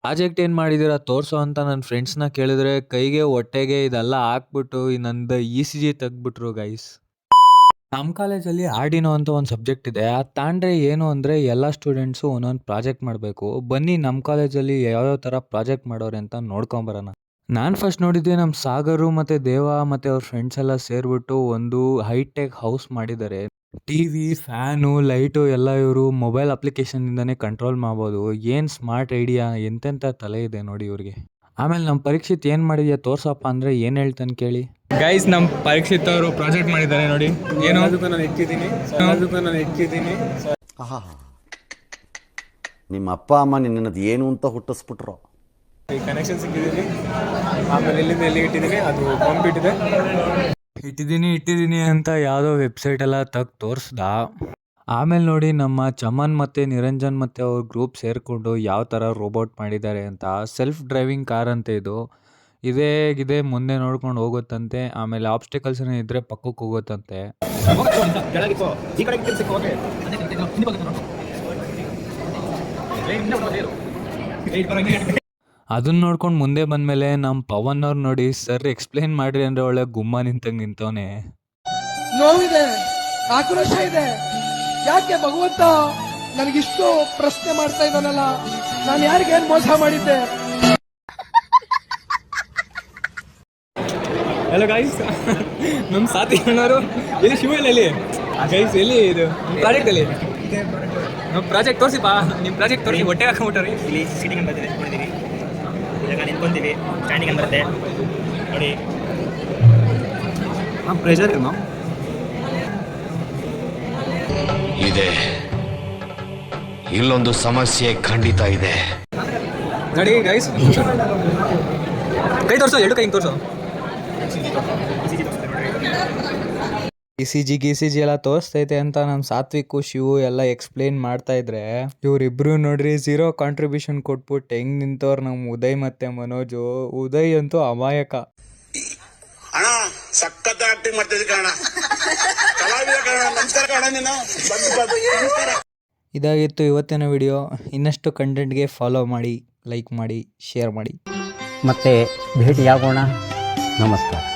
Project ಏನು ಮಾಡಿದ್ದೀರಾ ತೋರಿಸು ಅಂತ ನನ್ನ ಫ್ರೆಂಡ್ಸ್ನ ಕೇಳಿದ್ರೆ ಕೈಗೆ ಹೊಟ್ಟೆಗೆ ಇದೆಲ್ಲ ಹಾಕ್ಬಿಟ್ಟು ನಂದು ECG ತೆಗ್ದ್ಬಿಟ್ರು ಗೈಸ್. ನಮ್ಮ ಕಾಲೇಜಲ್ಲಿ ಆರ್ಡಿನೋ ಅಂತ ಒಂದು ಸಬ್ಜೆಕ್ಟ್ ಇದೆ. ಅದು ತಗೊಂಡ್ರೆ ಏನು ಅಂದರೆ ಎಲ್ಲ ಸ್ಟೂಡೆಂಟ್ಸು ಒಂದೊಂದು ಪ್ರಾಜೆಕ್ಟ್ ಮಾಡಬೇಕು. ಬನ್ನಿ ನಮ್ಮ ಕಾಲೇಜಲ್ಲಿ ಯಾವ್ಯಾವ ಥರ ಪ್ರಾಜೆಕ್ಟ್ ಮಾಡೋರೆ ಅಂತ ನೋಡ್ಕೊಂಬರೋಣ. ನಾನು ಫಸ್ಟ್ ನೋಡಿದ್ದೆ ನಮ್ಮ ಸಾಗರು ಮತ್ತು ದೇವ ಮತ್ತು ಅವ್ರ ಫ್ರೆಂಡ್ಸ್ ಎಲ್ಲ ಸೇರಿಬಿಟ್ಟು ಒಂದು ಹೈಟೆಕ್ ಹೌಸ್ ಮಾಡಿದ್ದಾರೆ. ಟಿವಿ, ಫ್ಯಾನು, ಲೈಟು ಎಲ್ಲ ಇವರು ಮೊಬೈಲ್ ಅಪ್ಲಿಕೇಶನ್ನಿಂದನೇ ಕಂಟ್ರೋಲ್ ಮಾಡ್ಬೋದು. ಏನು ಸ್ಮಾರ್ಟ್ ಐಡಿಯಾ, ಎಂತೆಂಥ ತಲೆ ಇದೆ ನೋಡಿ ಇವ್ರಿಗೆ. ಆಮೇಲೆ ನಮ್ಮ ಪರೀಕ್ಷಿತ್ ಏನು ಮಾಡಿದ್ಯಾ ತೋರ್ಸಪ್ಪ ಅಂದರೆ ಏನು ಹೇಳ್ತಾನೆ ಕೇಳಿ. ಗೈಸ್, ನಮ್ಮ ಪರೀಕ್ಷಿತ್ ಅವರು ಪ್ರಾಜೆಕ್ಟ್ ಮಾಡಿದ್ದಾರೆ ನೋಡಿ. ಏನು ನಾನು ಎಕ್ಕಿದ್ದೀನಿ. ನಿಮ್ಮ ಅಪ್ಪ ಅಮ್ಮ ನಿನ್ನದು ಏನು ಅಂತ ಹುಟ್ಟಿಸ್ಬಿಟ್ರು. ಈ ಕನೆಕ್ಷನ್ ಸಿಕ್ಕಿದ್ದೀನಿ. ಆಮೇಲೆ ಎಲ್ಲಿಂದ ಎಲ್ಲಿಗೆ ಇಟ್ಟಿದ್ದೀನಿ, ಅದು ಕಾಂಪ್ಲೀಟ್ ಇದೆ. ಇಟ್ಟಿದ್ದೀನಿ ಅಂತ ಯಾವುದೋ ವೆಬ್ಸೈಟ್ ಎಲ್ಲ ತೆಗ್ದು ತೋರಿಸ್ದ. ಆಮೇಲೆ ನೋಡಿ ನಮ್ಮ ಚಮನ್ ಮತ್ತು ನಿರಂಜನ್ ಮತ್ತು ಅವ್ರ ಗ್ರೂಪ್ ಸೇರಿಕೊಂಡು ಯಾವ ಥರ ರೋಬೋಟ್ ಮಾಡಿದ್ದಾರೆ ಅಂತ. ಸೆಲ್ಫ್ ಡ್ರೈವಿಂಗ್ ಕಾರ್ ಅಂತ ಇದು. ಇದೇ ಮುಂದೆ ನೋಡ್ಕೊಂಡು ಹೋಗುತ್ತಂತೆ. ಆಮೇಲೆ ಆಬ್ಸ್ಟಿಕಲ್ಸ್ ಏನೋ ಇದ್ದರೆ ಪಕ್ಕಕ್ಕೆ ಹೋಗುತ್ತಂತೆ. ಅದನ್ನ ನೋಡ್ಕೊಂಡು ಮುಂದೆ ಬಂದಮೇಲೆ ನಮ್ಮ ಪವನ್ ಅವ್ರು ನೋಡಿ ಸರ್ ಎಕ್ಸ್ಪ್ಲೇನ್ ಮಾಡ್ರಿ ಅಂದರೆ ಒಳ್ಳೆ ಗುಮ್ಮ ನಿಂತವನೆ. ನೋವಿದೆ, ಆಕ್ರೋಶ ಇದೆ. ಯಾಕೆ ಭಗವಂತ ನನಗಿಷ್ಟು ಪ್ರಶ್ನೆ ಮಾಡ್ತಾ ಇದ್ದಾನಲ್ಲ, ನಾನು ಯಾರಿಗೇನು ಮೋಸ ಮಾಡಿದ್ದೆ? ಹಲೋ ಗೈಸ್, ನಮ್ಮ ಸಾಥಿ ಅಣ್ಣವರು ಎಲ್ಲಿ ಶಿವಲ್ಲಿ ಗೈಸ್, ಎಲ್ಲಿ ಇದು ಪ್ರಾಜೆಕ್ಟ್ ಅಲ್ಲಿ ನಮ್ಮ ಪ್ರಾಜೆಕ್ಟ್ ತೋರಿಸಿಪ್ಪ. ನಿಮ್ಮ ಪ್ರಾಜೆಕ್ಟ್ ತೋರಿಸಿ ಹೊಟ್ಟೆ ಹಾಕೊಂಡ್ಬಿಟ್ರಿ. ಇಲ್ಲಿ ಸೀಟಿಂಗ್ ಅಂತ ಬರ್ತಿದೆ ನೋಡಿದ್ದೀವಿ. ಇವಾಗ ನಿಂತ್ಕೊಂತೀವಿ, ಸ್ಟ್ಯಾಂಡಿಂಗ್ ಅಂತ ಬರುತ್ತೆ ನೋಡಿ. ಪ್ರೆಷರ್ ಇದೆ, ಇಲ್ಲೊಂದು ಸಮಸ್ಯೆ ಖಂಡಿತ ಇದೆ. ನೋಡಿ ಗೈಸ್, ಕೈ ತೋರಿಸು, ಎರಡು ಕೈ ತೋರಿಸು. ECG ಎಲ್ಲ ತೋರಿಸ್ತೈತೆ ಅಂತ ನಮ್ಮ ಸಾತ್ವಿಕು, ಶಿವು ಎಲ್ಲ ಎಕ್ಸ್ಪ್ಲೇನ್ ಮಾಡ್ತಾ ಇದ್ರೆ ಇವರಿಬ್ರು ನೋಡ್ರಿ 0 ಕಾಂಟ್ರಿಬ್ಯೂಷನ್ ಕೊಟ್ಬಿಟ್ಟು ಹೆಂಗ್ ನಿಂತವ್ರು ನಮ್ಮ ಉದಯ್ ಮತ್ತೆ ಮನೋಜು. ಉದಯ್ ಅಂತೂ ಅಮಾಯಕ. ಅಣ್ಣ ಸಖತ್ ಆಕ್ಟಿಂಗ್ ಮಾಡ್ತಿದ್ದೆ ಕಣ, ಕಲಾವಿದ ಕಣ. ನಮಸ್ಕಾರ ಕಣ, ನೀನು ಇದಾಗಿತ್ತು ಇವತ್ತಿನ ವಿಡಿಯೋ. ಇನ್ನಷ್ಟು ಕಂಟೆಂಟ್ಗೆ ಫಾಲೋ ಮಾಡಿ, ಲೈಕ್ ಮಾಡಿ, ಶೇರ್ ಮಾಡಿ. ಮತ್ತೆ ಭೇಟಿಯಾಗೋಣ. ನಮಸ್ಕಾರ.